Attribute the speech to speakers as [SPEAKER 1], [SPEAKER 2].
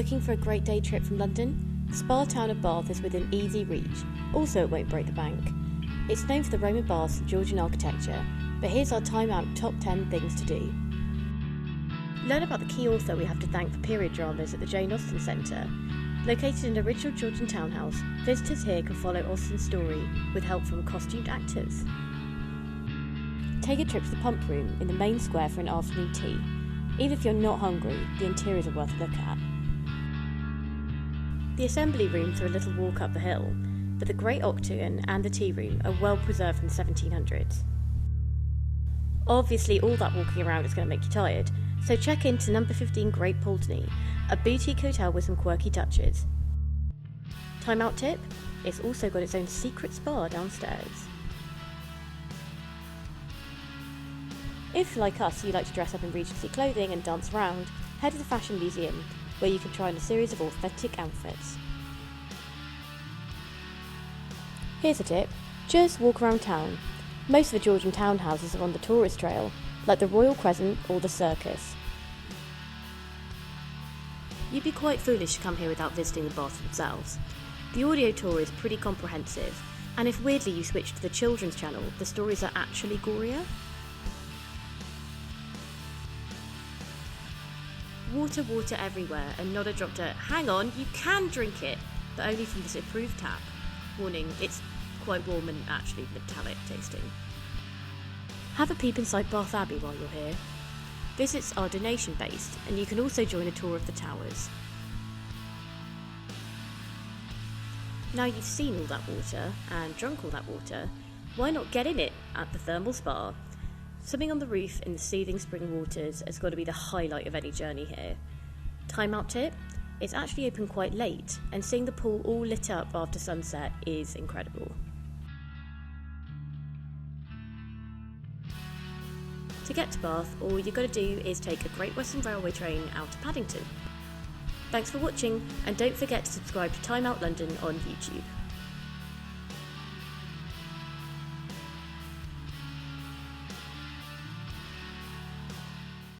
[SPEAKER 1] Looking for a great day trip from London? The spa town of Bath is within easy reach. Also, it won't break the bank. It's known for the Roman baths and Georgian architecture, but here's our time out top 10 things to do. Learn about the key author we have to thank for period dramas at the Austen Centre. Located in an original Georgian townhouse, visitors here can follow Austen's story with help from costumed actors. Take a trip to the pump room in the main square for an afternoon tea. Even if you're not hungry, the interiors are worth a look at. The assembly rooms are a little walk up the hill, but the Great Octagon and the tea room are well preserved from the 1700s. Obviously, all that walking around is going to make you tired, so check into number 15 Great Paldney, a boutique hotel with some quirky touches. Time out tip, it's also got its own secret spa downstairs. If, like us, you like to dress up in Regency clothing and dance around, head to the Fashion Museum, where you can try on a series of authentic outfits. Here's a tip, just walk around town. Most of the Georgian townhouses are on the tourist trail, like the Royal Crescent or the Circus. You'd be quite foolish to come here without visiting the baths themselves. The audio tour is pretty comprehensive, and if weirdly you switch to the children's channel, the stories are actually gorier. Water everywhere, and not a drop to hang on, you can drink it, but only from this approved tap. Warning, it's quite warm and actually metallic tasting. Have a peep inside Bath Abbey while you're here. Visits are donation based, and you can also join a tour of the towers. Now you've seen all that water and drunk all that water, why not get in it at the Thermal Spa? Swimming on the roof in the soothing spring waters has got to be the highlight of any journey here. Time out tip, it's actually open quite late, and seeing the pool all lit up after sunset is incredible. To get to Bath, all you've got to do is take a Great Western Railway train out to Paddington. Thanks for watching, and don't forget to subscribe to Time Out London on YouTube.